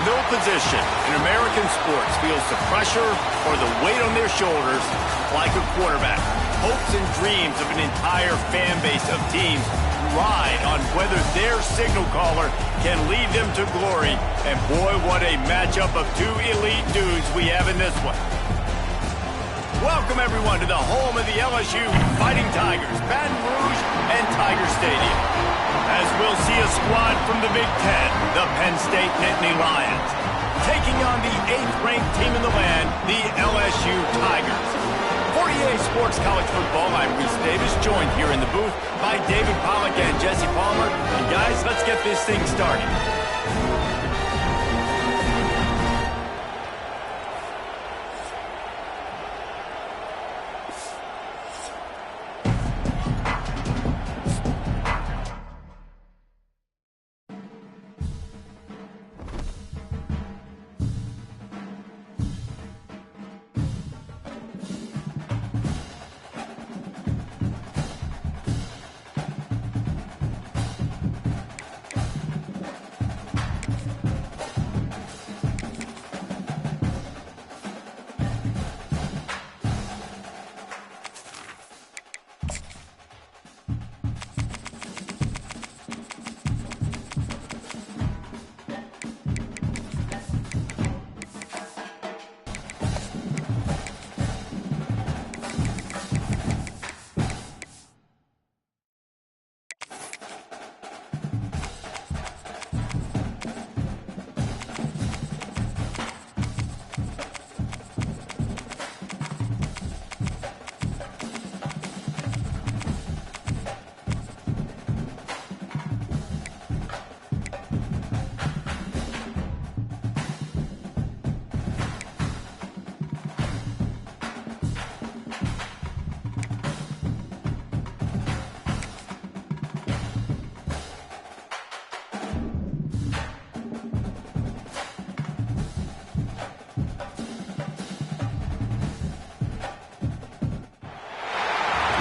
No position in American sports feels the pressure or the weight on their shoulders like a quarterback. Hopes and dreams of an entire fan base of teams ride on whether their signal caller can lead them to glory. And boy, what a matchup of two elite dudes we have in this one. Welcome, everyone, to the home of the LSU Fighting Tigers, Baton Rouge and Tiger Stadium. As we'll see a squad from the Big Ten, the Penn State Nittany Lions, taking on the 8th-ranked team in the land, the LSU Tigers. For EA Sports College Football, I'm Reese Davis, joined here in the booth by David Pollack and Jesse Palmer. And guys, let's get this thing started.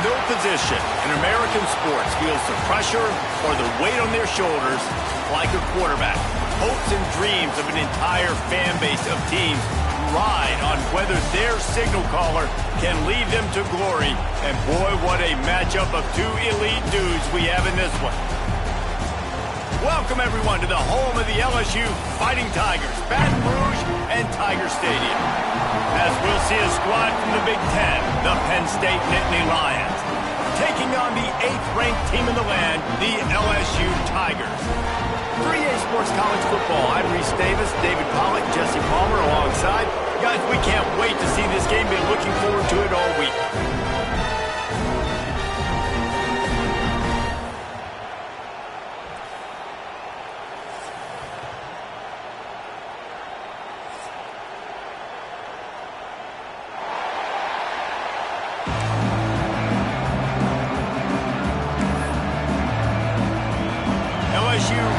No position in American sports feels the pressure or the weight on their shoulders like a quarterback. Hopes and dreams of an entire fan base of teams ride on whether their signal caller can lead them to glory. And boy, what a matchup of two elite dudes we have in this one. Welcome, everyone, to the home of the LSU Fighting Tigers, Baton Rouge and Tiger Stadium. As we'll see a squad from the Big Ten, the Penn State Nittany Lions, taking on the 8th-ranked team in the land, the LSU Tigers. For EA Sports College Football, I'm Reese Davis, David Pollack, Jesse Palmer alongside. Guys, we can't wait to see this game. Been looking forward to it all week.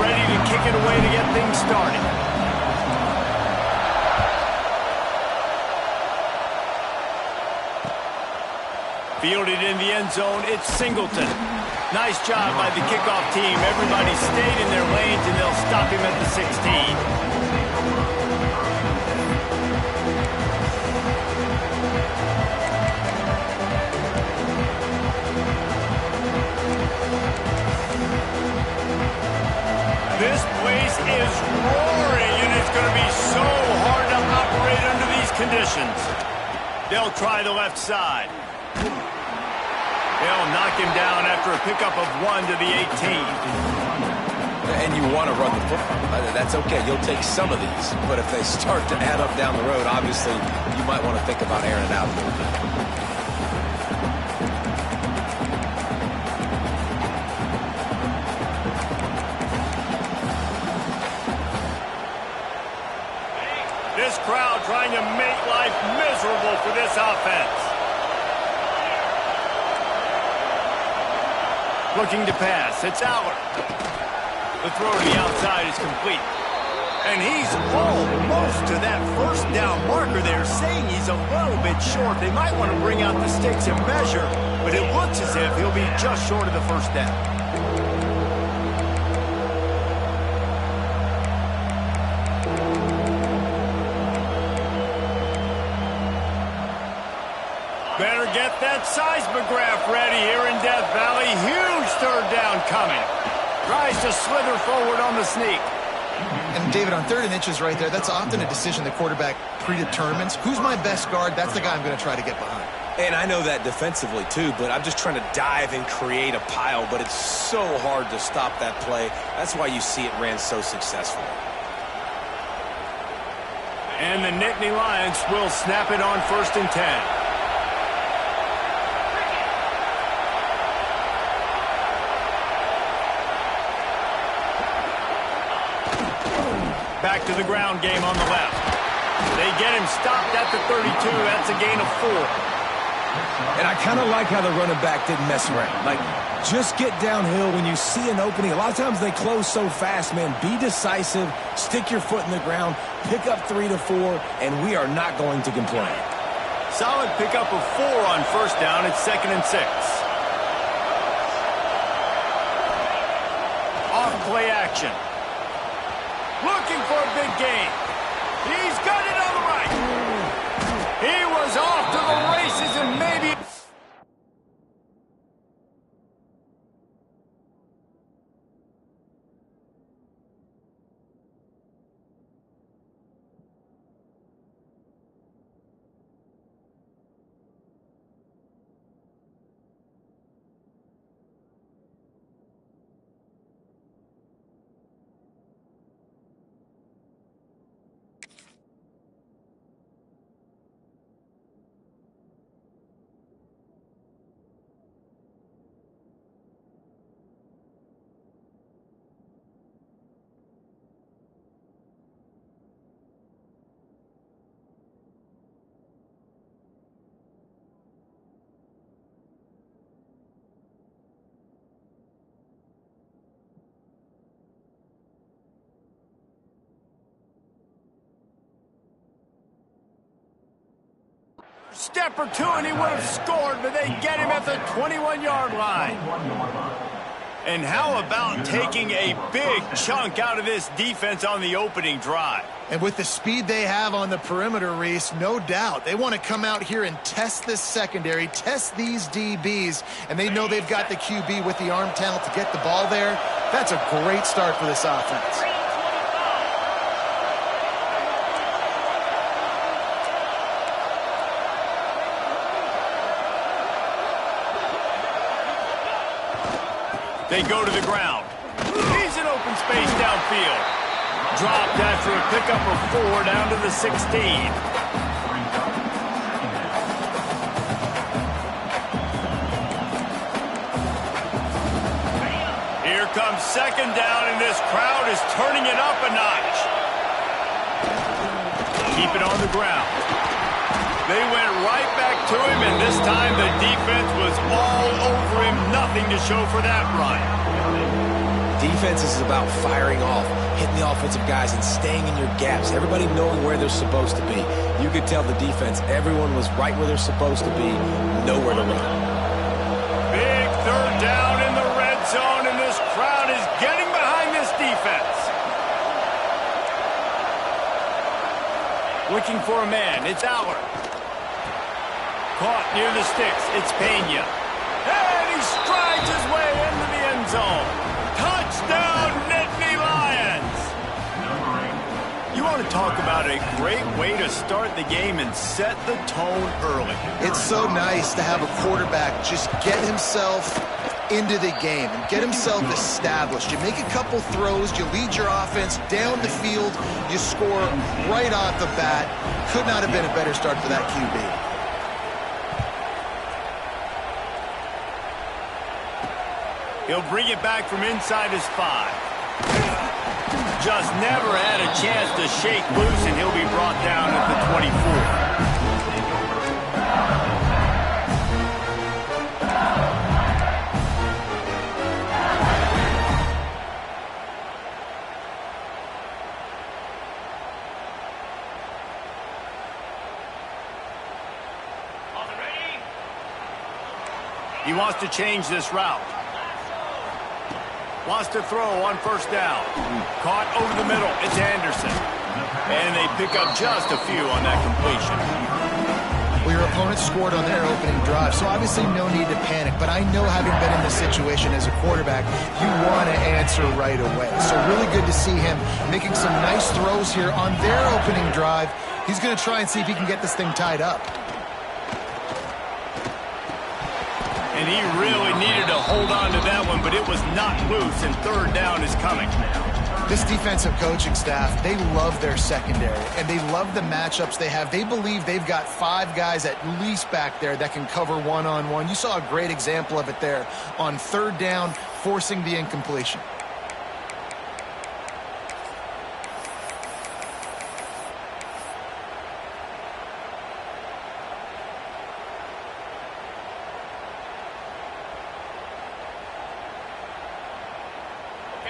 Ready to kick it away to get things started. Fielded in the end zone, it's Singleton. Nice job by the kickoff team. Everybody stayed in their lanes, and they'll stop him at the 16. This place is roaring, and it's going to be so hard to operate under these conditions. They'll try the left side. They'll knock him down after a pickup of 1 to the 18. And you want to run the football. That's okay. You'll take some of these. But if they start to add up down the road, obviously, you might want to think about airing it out a little bit. This crowd trying to make life miserable for this offense. Looking to pass. It's Aller. The throw to the outside is complete. And he's almost to that first down marker there, saying he's a little bit short. They might want to bring out the sticks and measure, but it looks as if he'll be just short of the first down. get that seismograph ready here in Death Valley. Huge third down coming. Tries to slither forward on the sneak. And David, on 3rd and inches right there, that's often a decision the quarterback predetermines. Who's my best guard? That's the guy I'm going to try to get behind. And I know that defensively, too, but I'm just trying to dive and create a pile, but it's so hard to stop that play. That's why you see it ran so successfully. And the Nittany Lions will snap it on 1st and 10. Back to the ground game on the left. They get him stopped at the 32. That's a gain of 4. And I kind of like how the running back didn't mess around. Like, just get downhill when you see an opening. A lot of times they close so fast, man. Be decisive, stick your foot in the ground, pick up 3 to 4, and we are not going to complain. Solid pickup of 4 on 1st down. It's 2nd and 6. Off play action. Looking for a big gain. He's got it on the right. He was off to the races and maybe... Step or two and he would have scored, but they get him at the 21-yard line. And how about taking a big chunk out of this defense on the opening drive? And with the speed they have on the perimeter, Reese, no doubt they want to come out here and test this secondary, test these DBs, and they know they've got the QB with the arm talent to get the ball there. That's a great start for this offense. They go to the ground. He's in open space downfield. Dropped after a pickup of 4 down to the 16. Here comes 2nd down, and this crowd is turning it up a notch. Keep it on the ground. They went right back to him, and this time the defense was all over him. Nothing to show for that run. Defense is about firing off, hitting the offensive guys, and staying in your gaps. Everybody knowing where they're supposed to be. You could tell the defense, everyone was right where they're supposed to be, nowhere to run. Big 3rd down in the red zone, and this crowd is getting behind this defense. Looking for a man. It's Aller. Caught near the sticks. It's Pena. And he strides his way into the end zone. Touchdown, Nittany Lions! You want to talk about a great way to start the game and set the tone early. It's so nice to have a quarterback just get himself into the game and get himself established. You make a couple throws, you lead your offense down the field, you score right off the bat. Could not have been a better start for that QB. He'll bring it back from inside his 5. Just never had a chance to shake loose, and he'll be brought down at the 24. He wants to change this route. Wants to throw on 1st down. Caught over the middle. It's Anderson. And they pick up just a few on that completion. Well, Well, your opponent scored on their opening drive, so obviously no need to panic. But I know, having been in this situation as a quarterback, you want to answer right away. So really good to see him making some nice throws here on their opening drive. He's going to try and see if he can get this thing tied up. And he really needed to hold on to that one, but it was not loose, and third down is coming. This defensive coaching staff, they love their secondary, and they love the matchups they have. They believe they've got 5 guys at least back there that can cover one-on-one. You saw a great example of it there on third down, forcing the incompletion.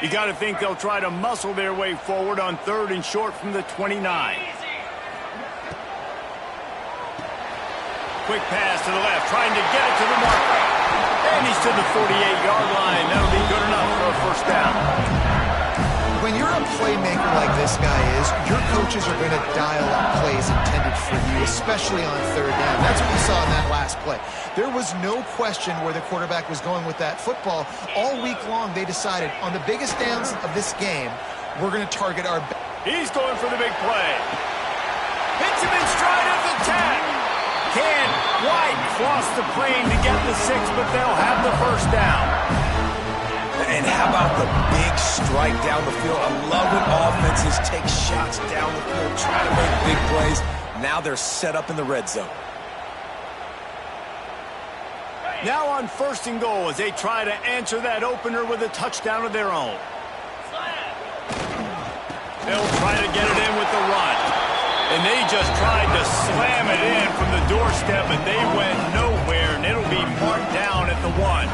You got to think they'll try to muscle their way forward on third and short from the 29. Quick pass to the left, trying to get it to the marker. And he's to the 48-yard line. That'll be good enough for a first down. When you're a playmaker like this guy is, your coaches are going to dial up plays intended for you, especially on third down. That's what we saw in that last play. There was no question where the quarterback was going with that football. All week long, they decided, on the biggest downs of this game, we're going to target our... He's going for the big play. Hits him in stride at the 10. Can White cross the plane to get the 6, but they'll have the first down. And how about the big strike down the field? I love when offenses take shots down the field, trying to make big plays. Now they're set up in the red zone. Now on first and goal as they try to answer that opener with a touchdown of their own. They'll try to get it in with the run. And they just tried to slam it in from the doorstep, and they went nowhere, and it'll be marked down at the 1.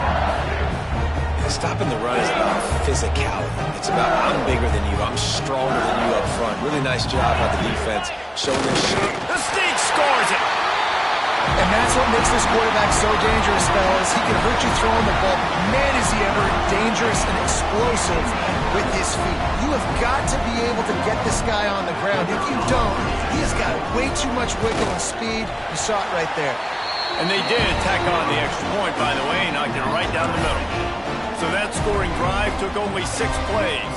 Stopping the run is about physicality. It's about, I'm bigger than you, I'm stronger than you up front. Really nice job by the defense showing their shit. The Sneak scores it. And that's what makes this quarterback so dangerous, fellas. He can hurt you throwing the ball. Man, is he ever dangerous and explosive with his feet. You have got to be able to get this guy on the ground. If you don't, he has got way too much wiggle and speed. You saw it right there. And they did tack on the extra point, by the way, knocked it right down the middle. So that scoring drive took only 6 plays.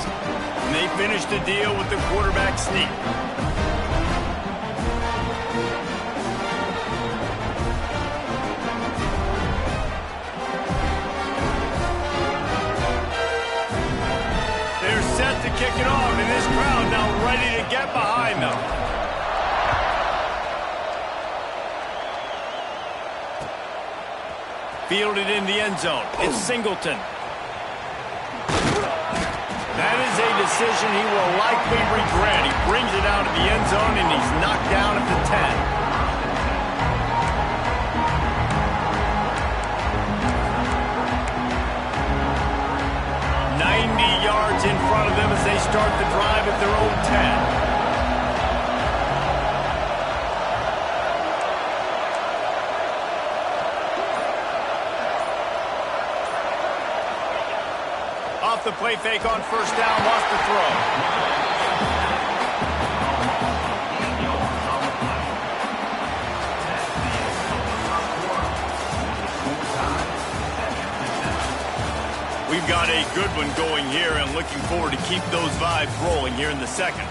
And they finished the deal with the quarterback sneak. They're set to kick it off, and this crowd now ready to get behind them. Fielded in the end zone. It's Singleton. That is a decision he will likely regret. He brings it out of the end zone, and he's knocked down at the 10. 90 yards in front of them as they start the drive at their own 10. Off the play fake on first down, lost the throw. We've got a good one going here and looking forward to keep those vibes rolling here in the second.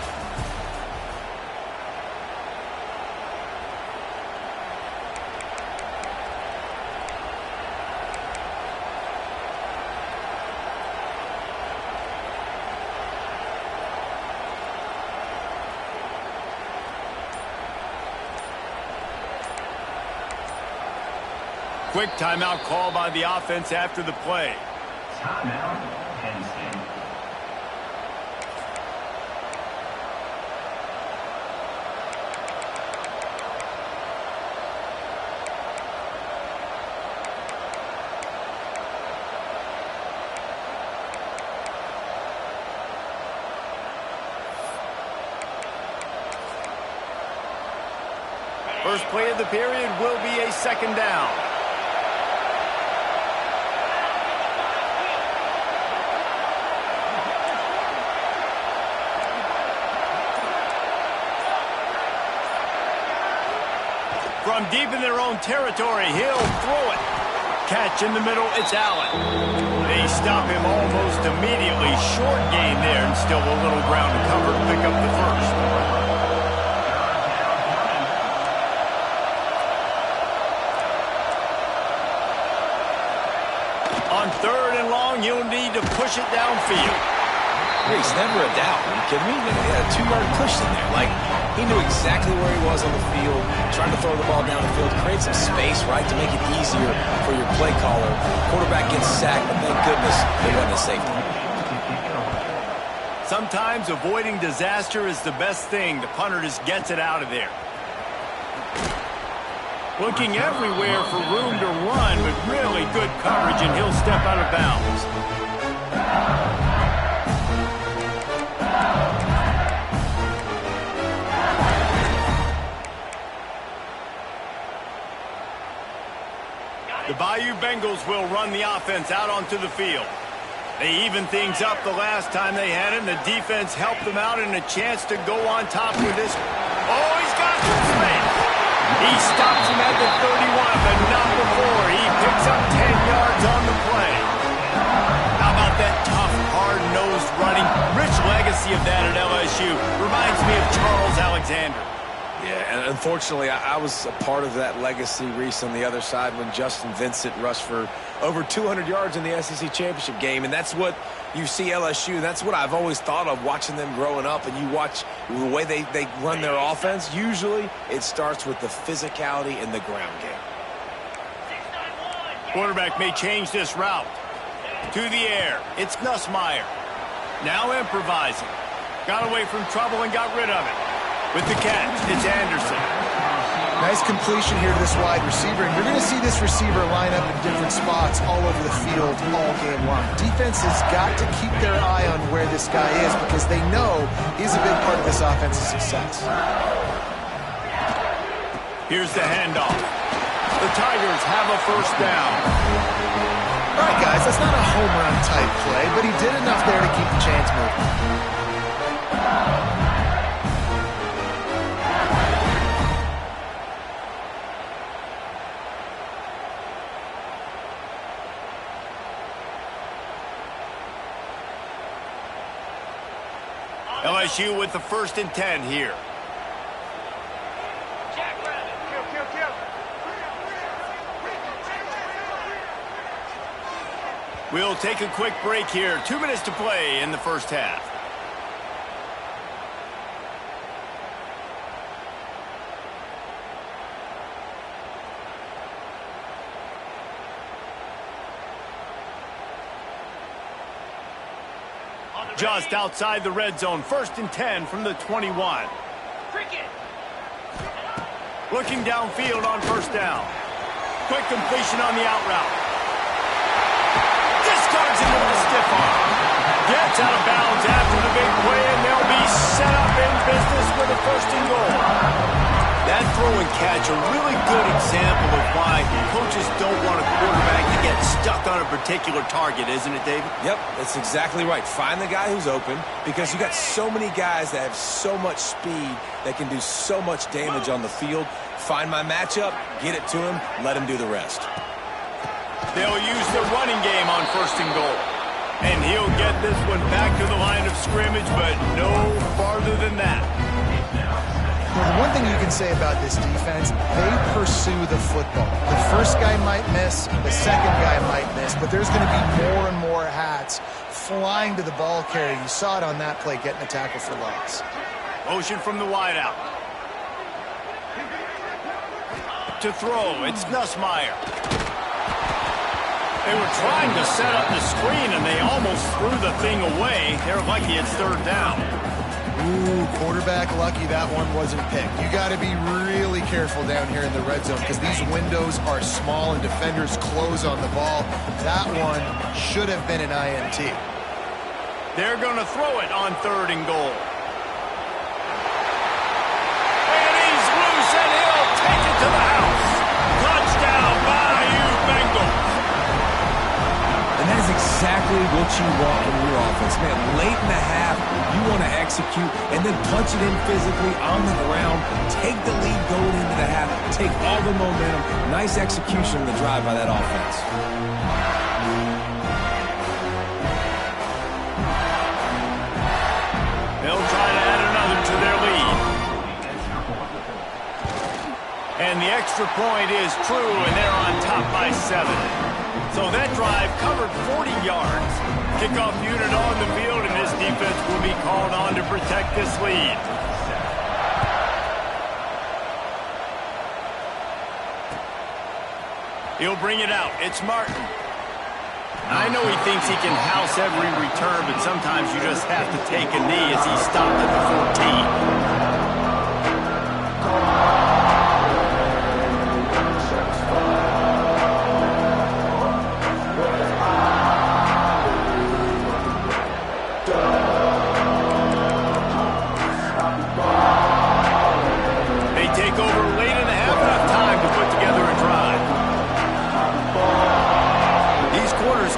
Quick timeout call by the offense after the play. Timeout, Penn State. First play of the period will be a second down. From deep in their own territory, he'll throw it. Catch in the middle, it's Allen. They stop him almost immediately. Short gain there, and still a little ground to cover to pick up the first. On 3rd and long, you'll need to push it downfield. He's never a doubt. Are you kidding me? He had a 2-yard push in there. Like, he knew exactly where he was on the field, trying to throw the ball down the field, create some space, right, to make it easier for your play caller. Quarterback gets sacked, but thank goodness it wasn't a safety. Sometimes avoiding disaster is the best thing. The punter just gets it out of there. Looking everywhere for room to run, but really good coverage, and he'll step out of bounds. The Bayou Bengals will run the offense out onto the field. They evened things up the last time they had it, and the defense helped them out, and a chance to go on top with this. Oh, he's got some space. He stops him at the 31, but not before. He picks up 10 yards on the play. How about that tough, hard-nosed running? Rich legacy of that at LSU. Reminds me of Charles Alexander. Yeah, and unfortunately, I was a part of that legacy, Reese, on the other side when Justin Vincent rushed for over 200 yards in the SEC championship game, and that's what you see LSU. That's what I've always thought of watching them growing up, and you watch the way they run their offense. Usually, it starts with the physicality in the ground game. Quarterback may change this route. To the air, it's Nussmeier. Now improvising. Got away from trouble and got rid of it. With the catch, it's Anderson. Nice completion here to this wide receiver. And you're going to see this receiver line up in different spots all over the field all game long. Defense has got to keep their eye on where this guy is because they know he's a big part of this offense's success. Here's the handoff. The Tigers have a first down. All right, guys, that's not a home run type play, but he did enough there to keep the chains moving. LSU with the 1st and 10 here. We'll take a quick break here. 2 minutes to play in the first half. Just outside the red zone. 1st and 10 from the 21. Looking downfield on 1st down. Quick completion on the out route. Discards it with a stiff arm. Gets out of bounds after the big play, and they'll be set up in business with a 1st and goal. That throw and catch, a really good example of why coaches don't want a quarterback to get stuck on a particular target, isn't it, David? Yep, that's exactly right. Find the guy who's open because you got so many guys that have so much speed that can do so much damage on the field. Find my matchup, get it to him, let him do the rest. They'll use the running game on 1st and goal. And he'll get this one back to the line of scrimmage, but no farther than that. Well, the one thing you can say about this defense, they pursue the football. The first guy might miss, the second guy might miss, but there's going to be more and more hats flying to the ball carrier. You saw it on that play, getting a tackle for loss. Motion from the wideout. To throw, it's Nussmeier. They were trying to set up the screen, and they almost threw the thing away. They're lucky it's 3rd down. Ooh, quarterback lucky that one wasn't picked. You got to be really careful down here in the red zone because these windows are small and defenders close on the ball. That one should have been an INT. They're going to throw it on 3rd and goal. And he's loose, and he'll take it to the house. Touchdown, Bayou Bengals. And that is exactly exactly what you want from your offense. Man, late in the half, you want to execute and then punch it in physically on the ground, take the lead going into the half, take all the momentum. Nice execution on the drive by that offense. They'll try to add another to their lead. And the extra point is true, and they're on top by 7. So that drive covered 40 yards. Kickoff unit on the field, and this defense will be called on to protect this lead. He'll bring it out. It's Martin. I know he thinks he can house every return, but sometimes you just have to take a knee as he stopped at the 14.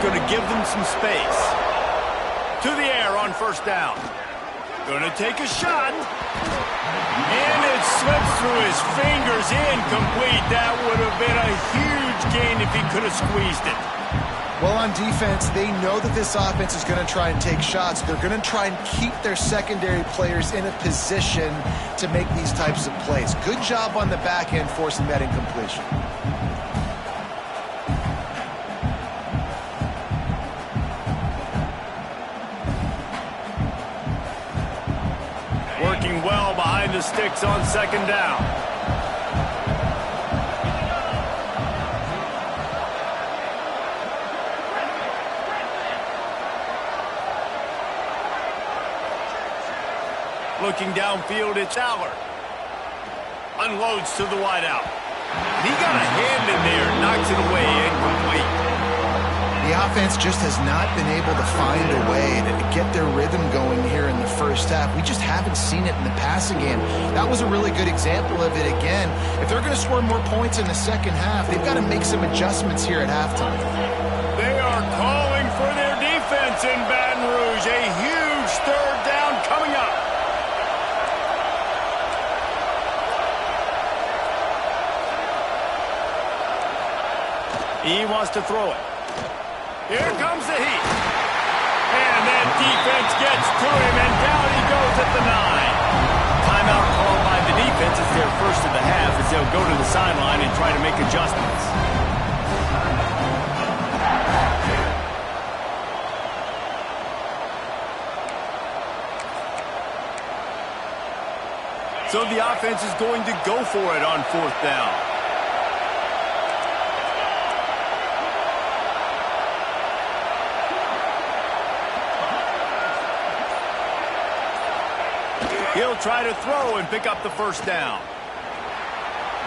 Going to give them some space. To the air on first down. Going to take a shot. And it slips through his fingers. Incomplete. That would have been a huge gain if he could have squeezed it. Well, on defense, they know that this offense is going to try and take shots. They're going to try and keep their secondary players in a position to make these types of plays. Good job on the back end forcing that incompletion. Working well behind the sticks on second down. Looking downfield, it's Aller. Unloads to the wideout. He got a hand in there, knocks it away, incomplete. The offense just has not been able to find a way to get their rhythm going here in the first half. We just haven't seen it in the passing game. That was a really good example of it again. If they're going to score more points in the second half, they've got to make some adjustments here at halftime. They are calling for their defense in Baton Rouge. A huge third down coming up. He wants to throw it. Here comes the heat. And that defense gets to him, and down he goes at the 9. Timeout called by the defense. It's their first of the half as they'll go to the sideline and try to make adjustments. So the offense is going to go for it on fourth down. He'll try to throw and pick up the first down.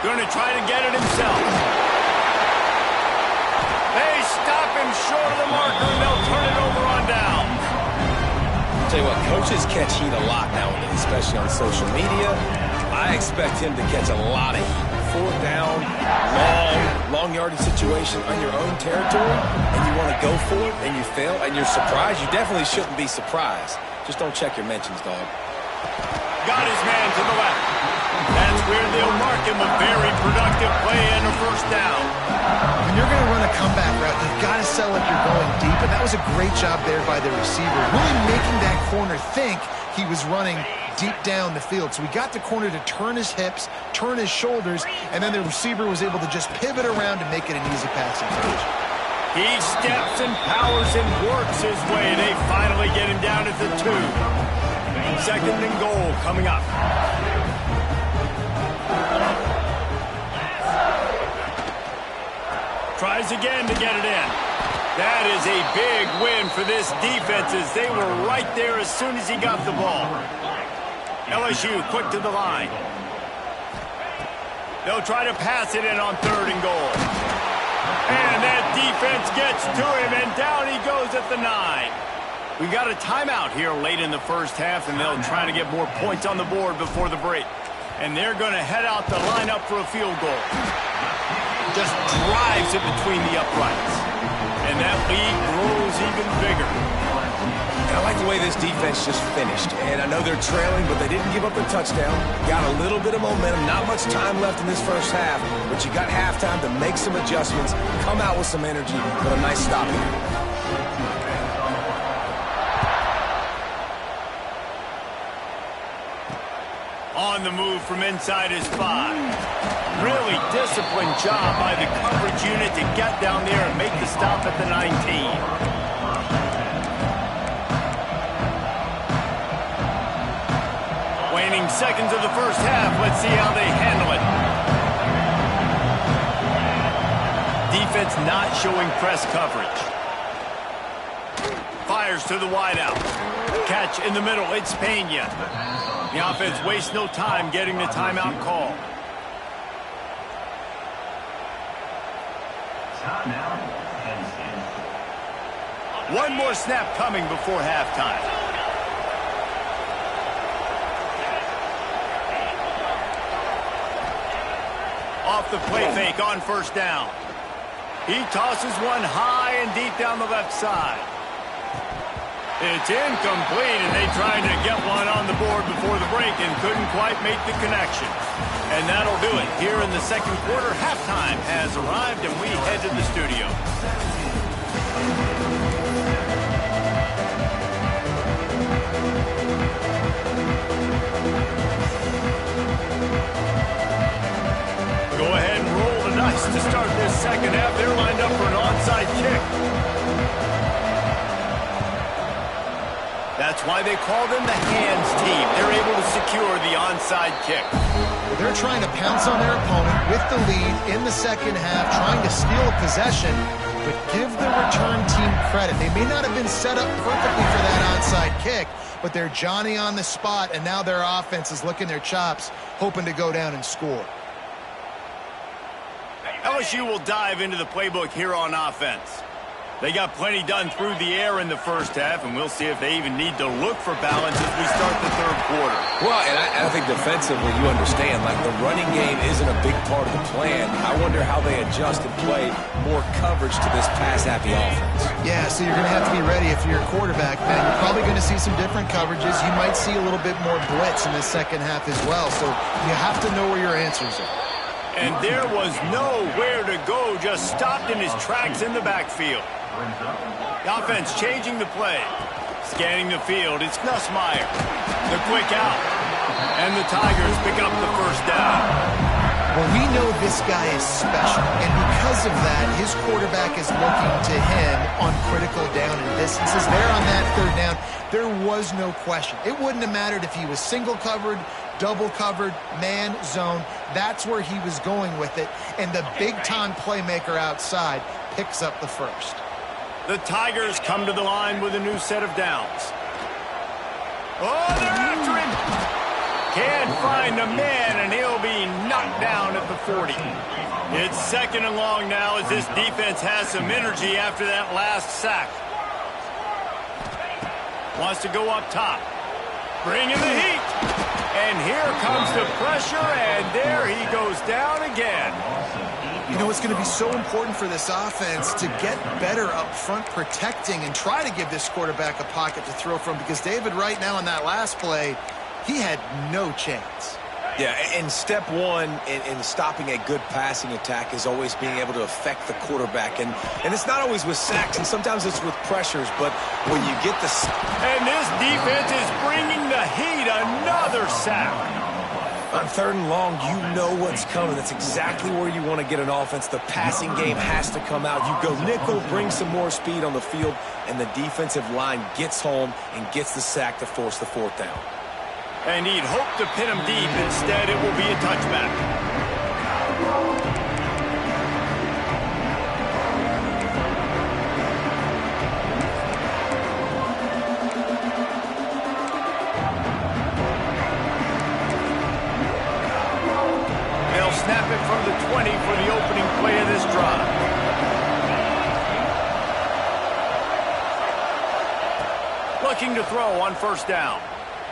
Going to try to get it himself. They stop him short of the marker, and they'll turn it over on down. I'll tell you what, coaches catch heat a lot nowadays, especially on social media. I expect him to catch a lot of heat. Fourth down, long yardage situation on your own territory, and you want to go for it, and you fail, and you're surprised. You definitely shouldn't be surprised. Just don't check your mentions, dog. Got his man to the left. That's where they'll mark him. A very productive play and a first down. When you're going to run a comeback route, you've got to sell like you're going deep, and that was a great job there by the receiver, really making that corner think he was running deep down the field. So we got the corner to turn his hips, turn his shoulders, and then the receiver was able to just pivot around to make it an easy passing catch. He steps and powers and works his way. They finally get him down at the 2. Second and goal coming up. Tries again to get it in. That is a big win for this defense as they were right there as soon as he got the ball. LSU quick to the line. They'll try to pass it in on third and goal. And that defense gets to him, and down he goes at the 9. We got a timeout here late in the first half, and they'll try to get more points on the board before the break. And they're going to head out the lineup for a field goal. Just drives it between the uprights. And that lead grows even bigger. And I like the way this defense just finished. And I know they're trailing, but they didn't give up the touchdown. Got a little bit of momentum. Not much time left in this first half, but you got halftime to make some adjustments, come out with some energy, but a nice stop here. On the move from inside his 5. Really disciplined job by the coverage unit to get down there and make the stop at the 19. Waning seconds of the first half. Let's see how they handle it. Defense not showing press coverage. Fires to the wideout. Catch in the middle. It's Pena. The offense wastes no time getting the timeout call. One more snap coming before halftime. Off the play fake on first down. He tosses one high and deep down the left side. It's incomplete, and they tried to get one on the board before the break and couldn't quite make the connection. And that'll do it. Here in the second quarter, halftime has arrived, and we head to the studio. Go ahead and roll the dice to start this second half. They're lined up for an onside kick. That's why they call them the hands team. They're able to secure the onside kick. Well, they're trying to pounce on their opponent with the lead in the second half, trying to steal a possession, but give the return team credit. They may not have been set up perfectly for that onside kick, but they're Johnny on the spot, and now their offense is licking their chops, hoping to go down and score. LSU will dive into the playbook here on offense. They got plenty done through the air in the first half, and we'll see if they even need to look for balance as we start the third quarter. Well, and I think defensively, you understand, like the running game isn't a big part of the plan. I wonder how they adjust and play more coverage to this pass-happy offense. Yeah, so you're going to have to be ready if you're a quarterback, man. You're probably going to see some different coverages. You might see a little bit more blitz in the second half as well, so you have to know where your answers are. And there was nowhere to go, just stopped in his tracks in the backfield. The offense changing the play. Scanning the field, it's Nussmeier. The quick out. And the Tigers pick up the first down. Well, we know this guy is special, and because of that, his quarterback is looking to him on critical down and distances. There on that third down, there was no question. It wouldn't have mattered if he was single covered, double covered, man, zone. That's where he was going with it, and the big-time playmaker outside picks up the first. The Tigers come to the line with a new set of downs. Oh, they're after him! Can't find a man, and he'll be knocked down at the 40. It's second and long now as this defense has some energy after that last sack. Wants to go up top. Bring in the heat. And here comes the pressure, and there he goes down again. You know, it's going to be so important for this offense to get better up front protecting and try to give this quarterback a pocket to throw from, because David right now in that last play, he had no chance. Yeah, and step one in stopping a good passing attack is always being able to affect the quarterback. And it's not always with sacks, and sometimes it's with pressures, but when you get the... And this defense is bringing the heat, another sack. On third and long, you know what's coming. That's exactly where you want to get an offense. The passing game has to come out. You go nickel, bring some more speed on the field, and the defensive line gets home and gets the sack to force the fourth down. And he'd hope to pin him deep. Instead, it will be a touchback. They'll snap it from the 20 for the opening play of this drive. Looking to throw on first down.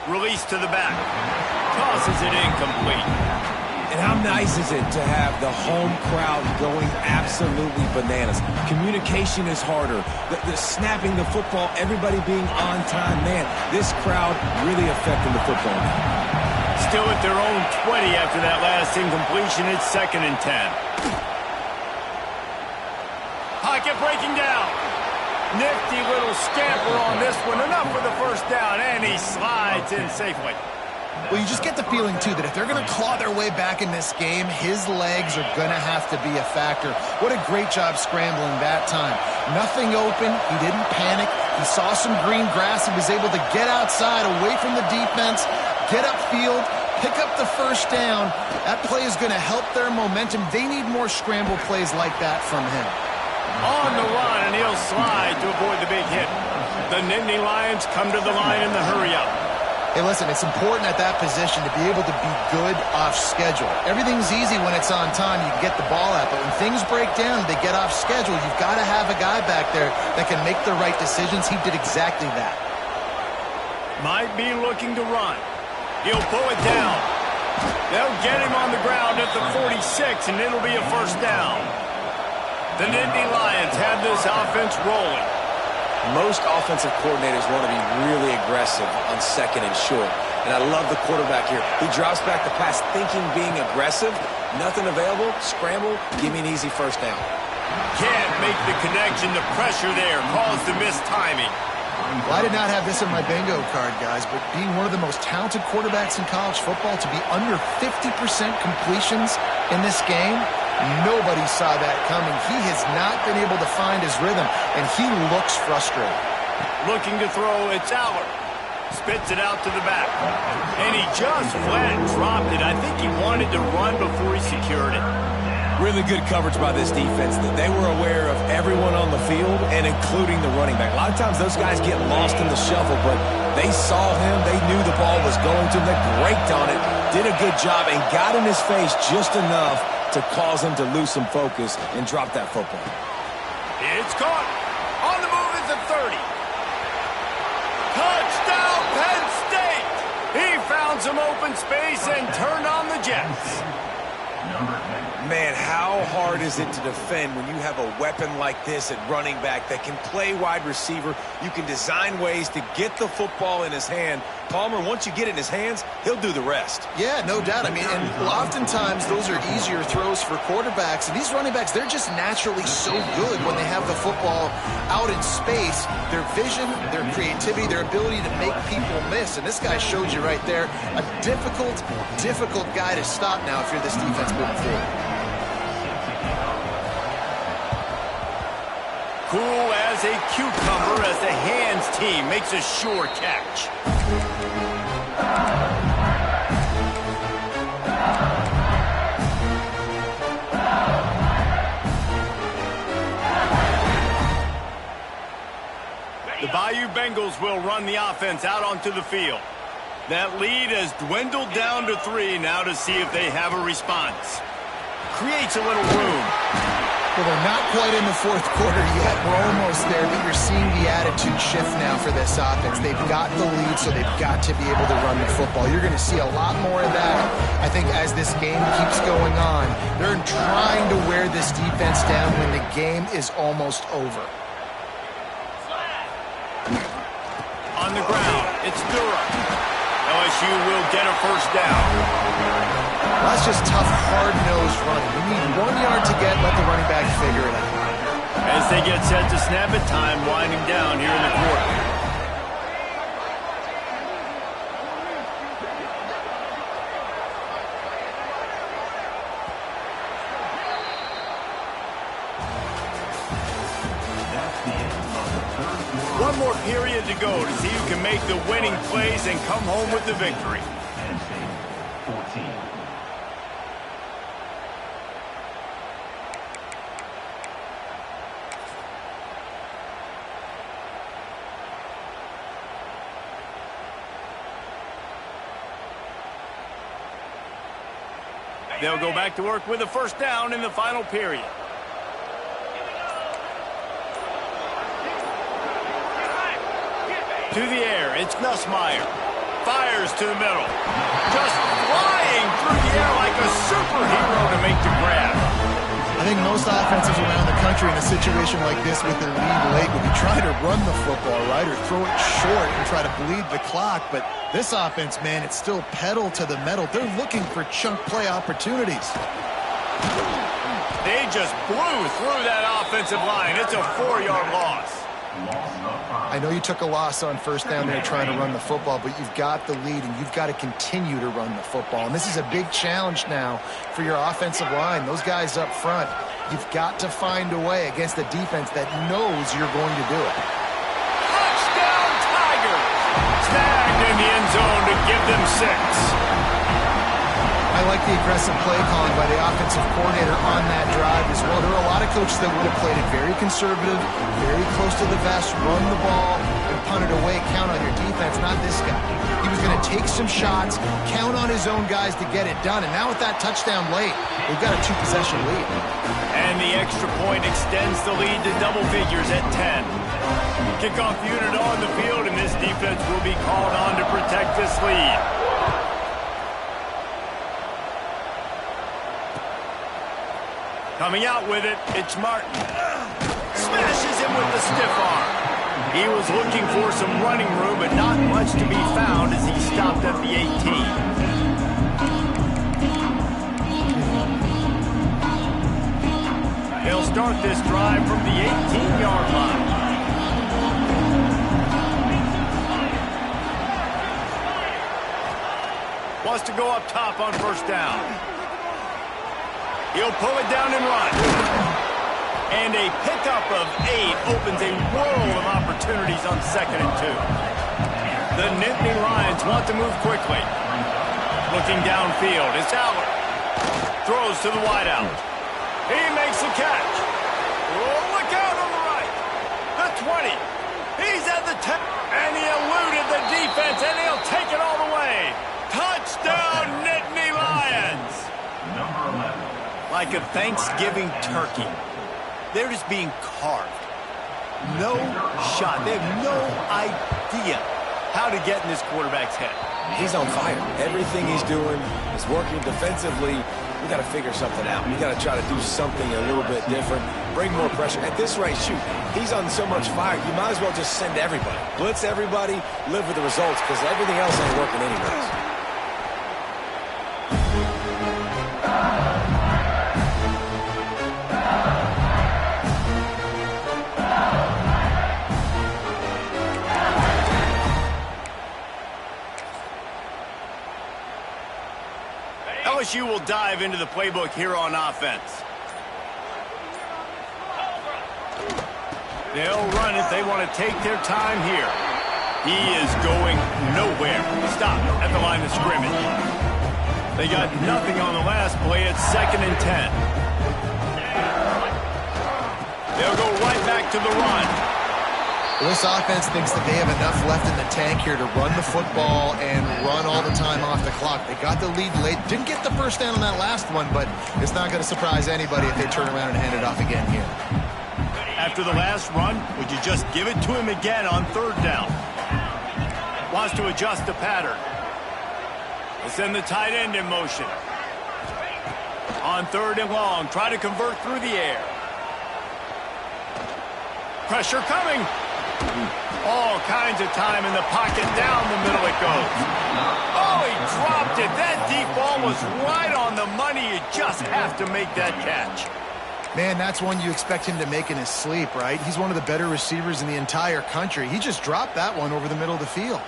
Release to the back. Tosses it incomplete. And how nice is it to have the home crowd going absolutely bananas? Communication is harder. The snapping the football, everybody being on time. Man, this crowd really affecting the football now. Still at their own 20 after that last incompletion. It's 2nd and 10. Pocket breaking down. Nifty little scamper on this one. Enough for the first down, and he slides in safely. Well, you just get the feeling, too, that if they're going to claw their way back in this game, his legs are going to have to be a factor. What a great job scrambling that time. Nothing open. He didn't panic. He saw some green grass. He was able to get outside, away from the defense, get upfield, pick up the first down. That play is going to help their momentum. They need more scramble plays like that from him. On the run, and he'll slide to avoid the big hit. The Nittany Lions come to the line in the hurry-up. Hey, listen, it's important at that position to be able to be good off schedule. Everything's easy when it's on time. You can get the ball out, but when things break down, they get off schedule. You've got to have a guy back there that can make the right decisions. He did exactly that. Might be looking to run. He'll pull it down. They'll get him on the ground at the 46, and it'll be a first down. The Nittany Lions have this offense rolling. Most offensive coordinators want to be really aggressive on 2nd and short. And I love the quarterback here. He drops back the pass thinking being aggressive. Nothing available. Scramble. Give me an easy first down. Can't make the connection. The pressure there caused the missed timing. Well, I did not have this in my bingo card, guys, but being one of the most talented quarterbacks in college football, to be under 50% completions in this game, nobody saw that coming. He has not been able to find his rhythm, and he looks frustrated. Looking to throw, it's Allard. Spits it out to the back. And he just flat dropped it. I think he wanted to run before he secured it. Really good coverage by this defense. They were aware of everyone on the field and including the running back. A lot of times those guys get lost in the shuffle, but they saw him. They knew the ball was going to him. They braked on it, did a good job, and got in his face just enough to cause him to lose some focus and drop that football. It's caught. On the move is the 30. Touchdown, Penn State! He found some open space and turned on the Jets. Man, how hard is it to defend when you have a weapon like this at running back that can play wide receiver? You can design ways to get the football in his hand. Palmer, once you get it in his hands, he'll do the rest. Yeah, no doubt. I mean, and oftentimes those are easier throws for quarterbacks. And these running backs, they're just naturally so good when they have the football out in space. Their vision, their creativity, their ability to make people miss. And this guy showed you right there, a difficult guy to stop now if you're this defense moving forward. Cool as a cucumber as the hands team makes a sure catch. The Bayou Bengals will run the offense out onto the field. That lead has dwindled down to 3 now to see if they have a response. Creates a little room. Well, they're not quite in the fourth quarter yet. We're almost there, but you're seeing the attitude shift now for this offense. They've got the lead, so they've got to be able to run the football. You're going to see a lot more of that, I think, as this game keeps going on. They're trying to wear this defense down when the game is almost over. On the ground, it's Durham. LSU will get a first down. Well, that's just tough, hard-nosed running. You need 1 yard to get, let the running back figure it out. As they get set to snap it, time winding down here in the quarter. One more period to go to see who can make the winning plays and come home with the victory. They'll go back to work with a first down in the final period. To the air, it's Nussmeier. fires to the middle. Just flying through the air like a superhero to make the grab. I think most offenses around the country in a situation like this with their lead late would be trying to run the football, right, or throw it short and try to bleed the clock. But this offense, man, it's still pedal to the metal. They're looking for chunk play opportunities. They just blew through that offensive line. It's a 4-yard loss. I know you took a loss on first down there trying to run the football, but you've got the lead, and you've got to continue to run the football. And this is a big challenge now for your offensive line. Those guys up front, you've got to find a way against a defense that knows you're going to do it. Touchdown, Tigers! Snagged in the end zone to give them 6. I like the aggressive play calling by the offensive coordinator on that drive as well. There are a lot of coaches that would have played it very conservative, very close to the vest, run the ball, and punt it away, count on your defense. Not this guy. He was going to take some shots, count on his own guys to get it done. And now with that touchdown late, they've got a 2-possession lead. And the extra point extends the lead to double figures at 10. Kickoff unit on the field, and this defense will be called on to protect this lead. Coming out with it, it's Martin. Smashes him with the stiff arm. He was looking for some running room, but not much to be found as he stopped at the 18. They'll start this drive from the 18-yard line. Wants to go up top on first down. He'll pull it down and run. And a pickup of 8 opens a world of opportunities on 2nd and 2. The Nittany Lions want to move quickly. Looking downfield, it's Allard. Throws to the wideout. He makes the catch. Oh, look out on the right. The 20. He's at the 10. And he eluded the defense, and he'll take it all the way. Touchdown, Nittany Lions. Number 11. Like a Thanksgiving turkey. They're just being carved. No shot. They have no idea how to get in this quarterback's head. He's on fire. Everything he's doing is working defensively. We got to figure something out. We got to try to do something a little bit different. Bring more pressure. At this rate, shoot, he's on so much fire, you might as well just send everybody. Blitz everybody, live with the results, because everything else ain't working anyways. LSU will dive into the playbook here on offense. They'll run it. They want to take their time here. He is going nowhere. Stop at the line of scrimmage. They got nothing on the last play. It's 2nd and 10. They'll go right back to the run. This offense thinks that they have enough left in the tank here to run the football and run all the time off the clock. They got the lead late. Didn't get the first down on that last one, but it's not going to surprise anybody if they turn around and hand it off again here. After the last run, would you just give it to him again on 3rd down? Wants to adjust the pattern. They send the tight end in motion. On 3rd and long, try to convert through the air. Pressure coming. All kinds of time in the pocket. Down the middle it goes. Oh, he dropped it. That deep ball was right on the money. You just have to make that catch. Man, that's one you expect him to make in his sleep, right? He's one of the better receivers in the entire country. He just dropped that one over the middle of the field.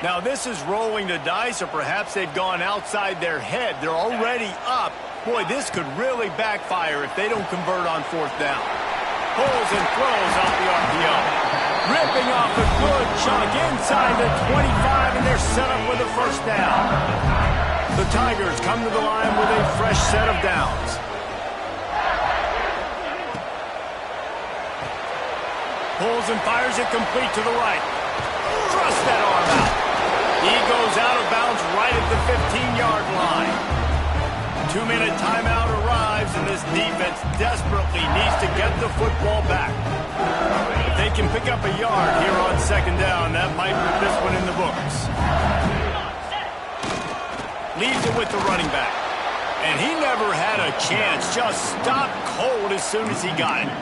Now, this is rolling the dice, or perhaps they've gone outside their head. They're already up. Boy, this could really backfire if they don't convert on 4th down. Pulls and throws off the RPO. Ripping off a good chunk inside the 25, and they're set up with a first down. The Tigers come to the line with a fresh set of downs. Pulls and fires it complete to the right. Thrust that arm out. He goes out of bounds right at the 15-yard line. 2-minute timeout arrives, and this defense desperately needs to get the football back. If they can pick up a yard here on second down, that might put this one in the books. Leaves it with the running back. And he never had a chance. Just stopped cold as soon as he got it.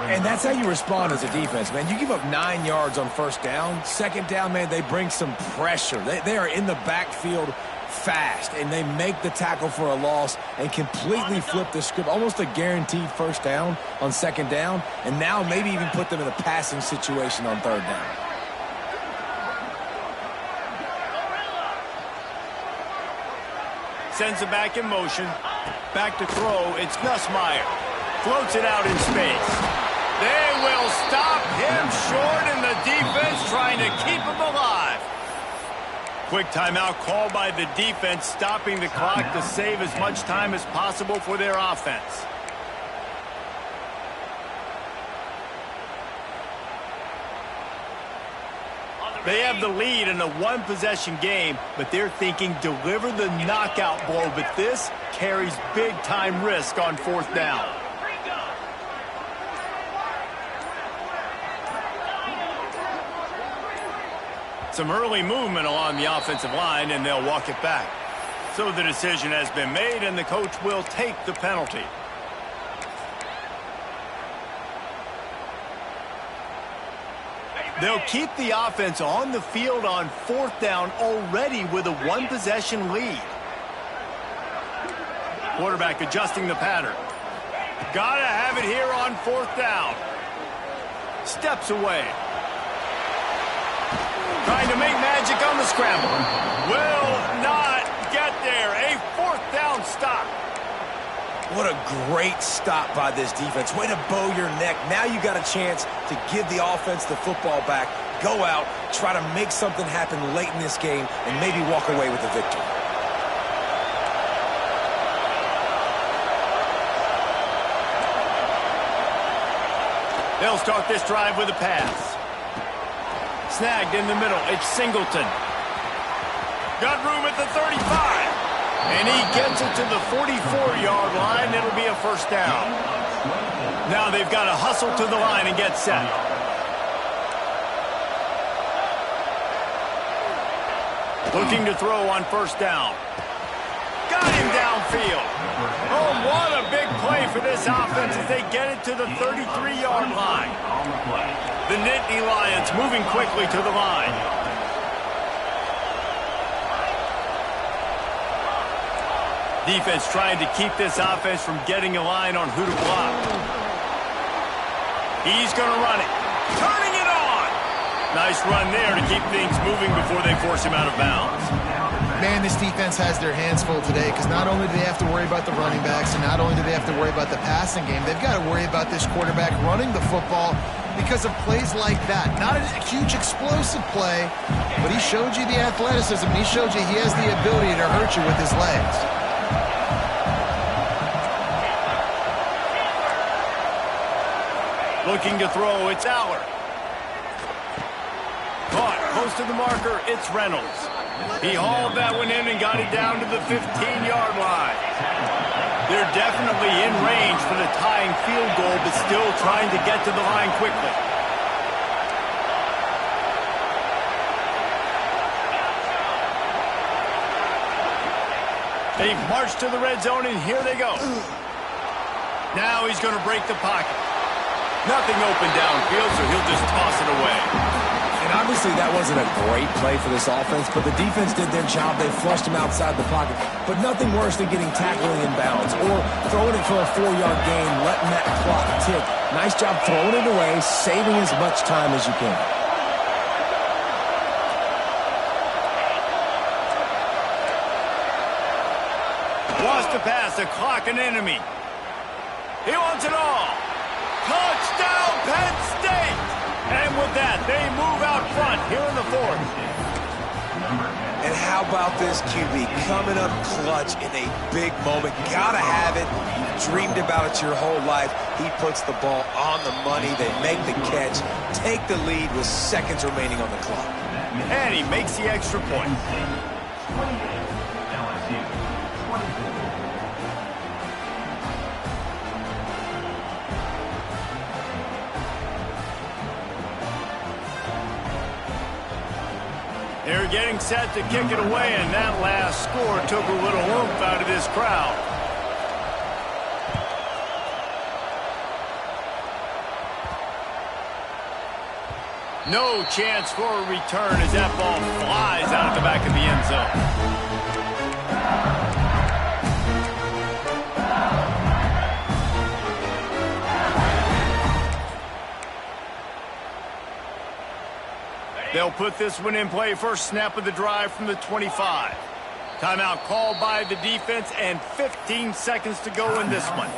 And that's how you respond as a defense, man. You give up 9 yards on first down. Second down, man, they bring some pressure. They are in the backfield fast, and they make the tackle for a loss and completely flip the script. Almost a guaranteed first down on second down, and now maybe even put them in a passing situation on third down. Sends it back in motion. Back to throw. It's Nussmeier. Floats it out in space. They will stop him short, and the defense trying to keep him alive. Quick timeout called by the defense, stopping the clock to save as much time as possible for their offense. They have the lead in a one-possession game, but they're thinking deliver the knockout blow, but this carries big-time risk on fourth down. Some early movement along the offensive line, and they'll walk it back. So the decision has been made, and the coach will take the penalty. They'll keep the offense on the field on fourth down already with a one-possession lead. Quarterback adjusting the pattern. Gotta have it here on fourth down. Steps away. Trying to make magic on the scramble. Will not get there. A fourth down stop. What a great stop by this defense. Way to bow your neck. Now you got a chance to give the offense the football back, go out, try to make something happen late in this game, and maybe walk away with a victory. They'll start this drive with a pass. Snagged in the middle. It's Singleton. Got room at the 35. And he gets it to the 44-yard line. It'll be a first down. Now they've got to hustle to the line and get set. Looking to throw on first down. Got him downfield. Oh, what a big play for this offense as they get it to the 33-yard line. The Nittany Lions moving quickly to the line. Defense trying to keep this offense from getting a line on who to block. He's going to run it. Turning it on. Nice run there to keep things moving before they force him out of bounds. Man, this defense has their hands full today because not only do they have to worry about the running backs and not only do they have to worry about the passing game, they've got to worry about this quarterback running the football because of plays like that. Not a huge explosive play, but he showed you the athleticism. He showed you he has the ability to hurt you with his legs. Looking to throw, it's Aller. Caught, close to the marker, it's Reynolds. He hauled that one in and got it down to the 15-yard line. They're definitely in range for the tying field goal, but still trying to get to the line quickly. They've marched to the red zone, and here they go. Now he's going to break the pocket. Nothing open downfield, so he'll just toss it away. And obviously that wasn't a great play for this offense, but the defense did their job. They flushed him outside the pocket. But nothing worse than getting tackled in bounds or throwing it for a 4-yard gain, letting that clock tick. Nice job throwing it away, saving as much time as you can. Wants to pass, the clock an enemy. He wants it all. Touchdown, Penn State! And with that, they move out front here in the fourth. And how about this QB coming up clutch in a big moment? Gotta have it. You've dreamed about it your whole life. He puts the ball on the money. They make the catch, take the lead with seconds remaining on the clock. And he makes the extra point. They're getting set to kick it away, and that last score took a little oomph out of this crowd. No chance for a return as that ball flies out of the back of the end zone. They'll put this one in play. First snap of the drive from the 25. Timeout called by the defense, and 15 seconds to go in this one.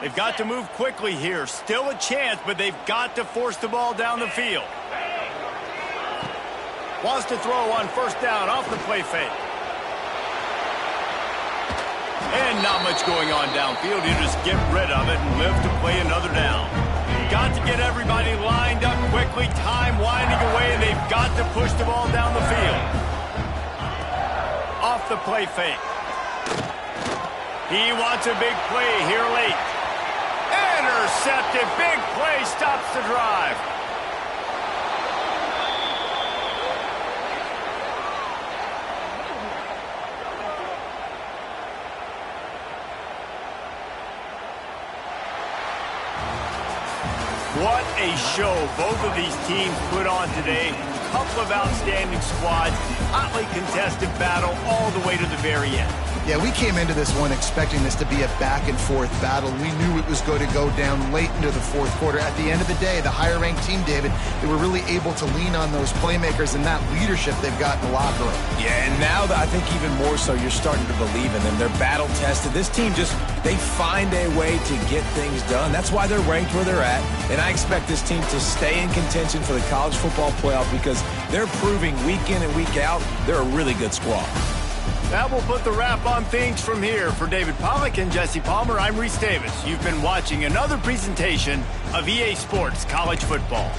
They've got to move quickly here. Still a chance, but they've got to force the ball down the field. Wants to throw on first down off the play fake. And not much going on downfield. You just get rid of it and live to play another down. Got to get everybody lined up quickly. Time winding away, and they've got to push the ball down the field. Off the play fake. He wants a big play here late. Intercepted. Big play stops the drive. What a show both of these teams put on today. A couple of outstanding squads. Hotly contested battle all the way to the very end. Yeah, we came into this one expecting this to be a back-and-forth battle. We knew it was going to go down late into the fourth quarter. At the end of the day, the higher-ranked team, David, they were really able to lean on those playmakers and that leadership they've got in the locker room. Yeah, and now I think even more so, you're starting to believe in them. They're battle-tested. This team they find a way to get things done. That's why they're ranked where they're at. And I expect this team to stay in contention for the college football playoff because they're proving week in and week out they're a really good squad. That will put the wrap on things from here. For David Pollack and Jesse Palmer, I'm Reese Davis. You've been watching another presentation of EA Sports College Football.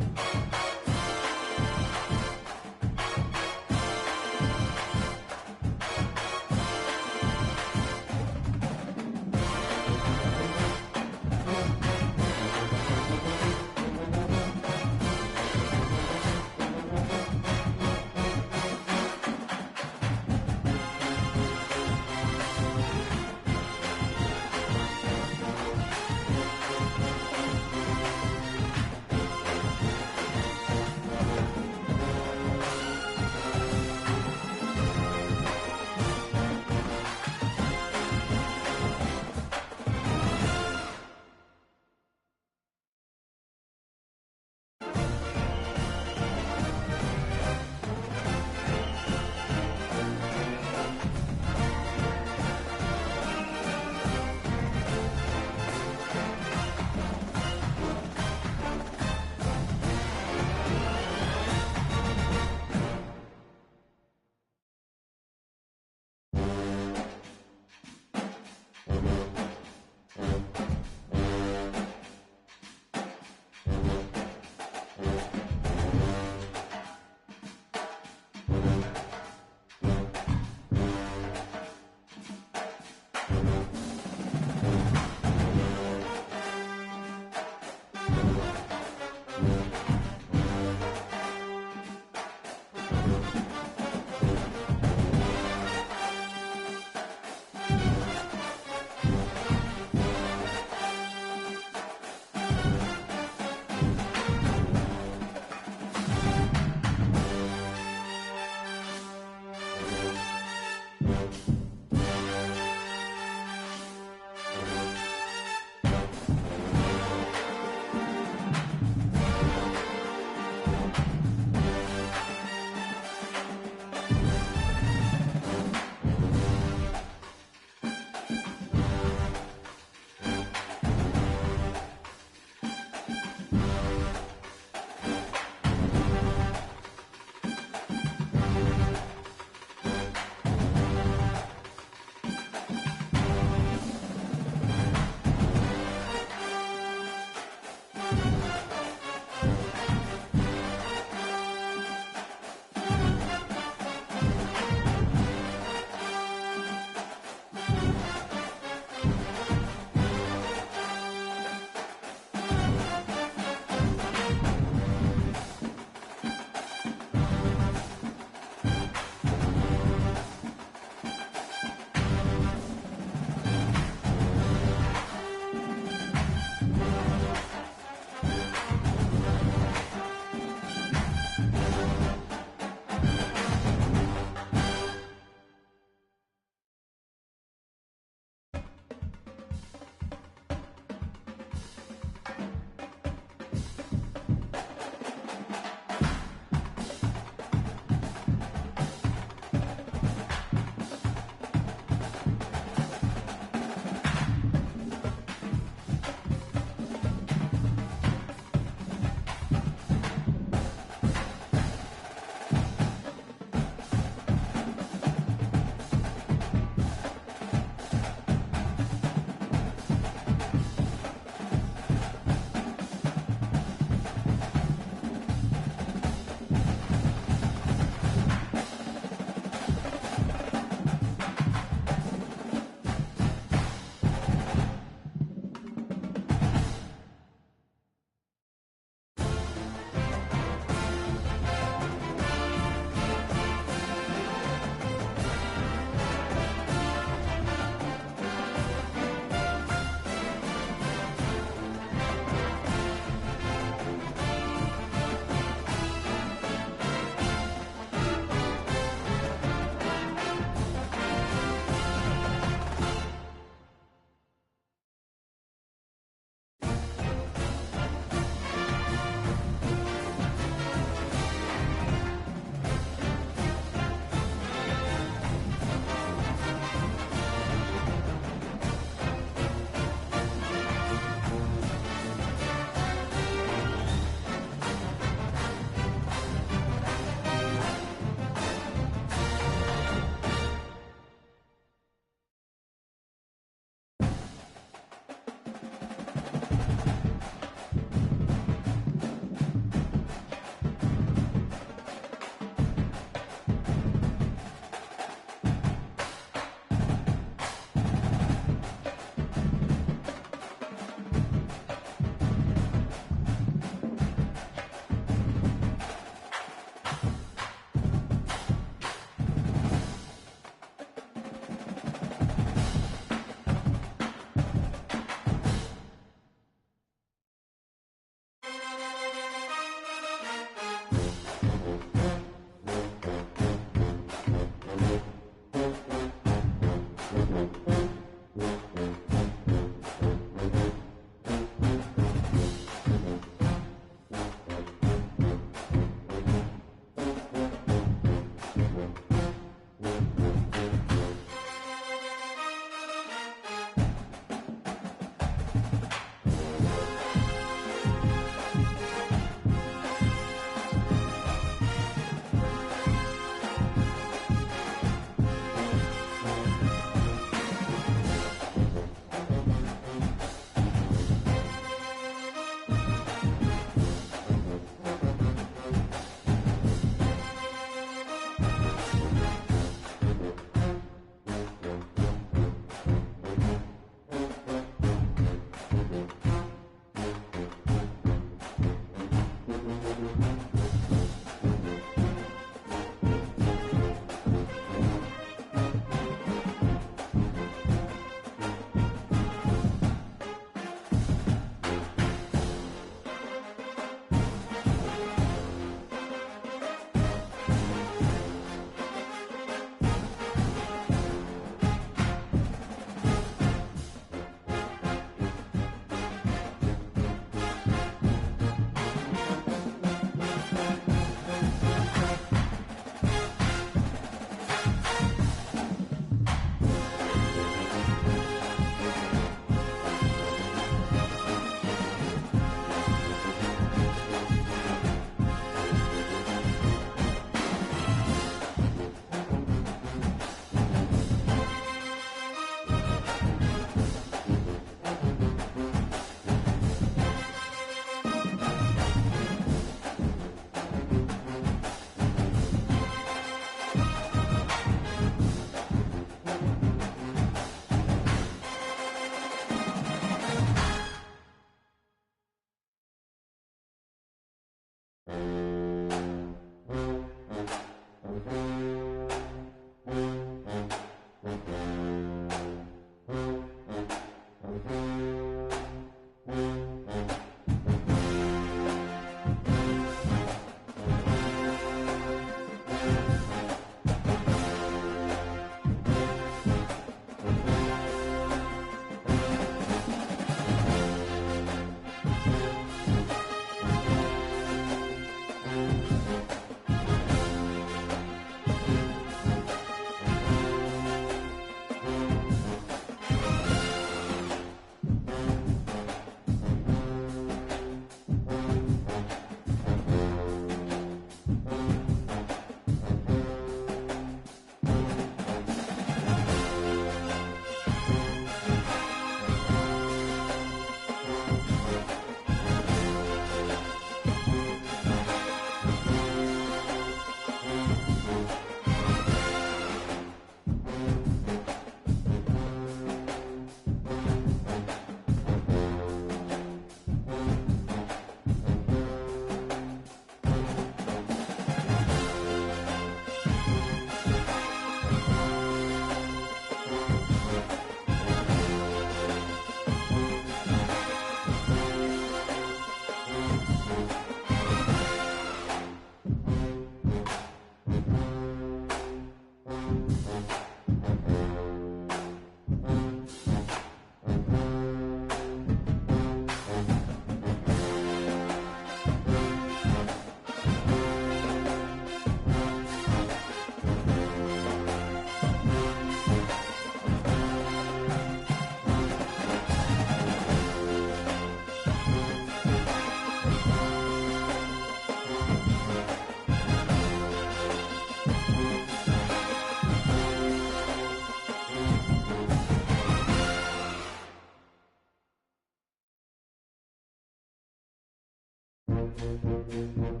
Timeout.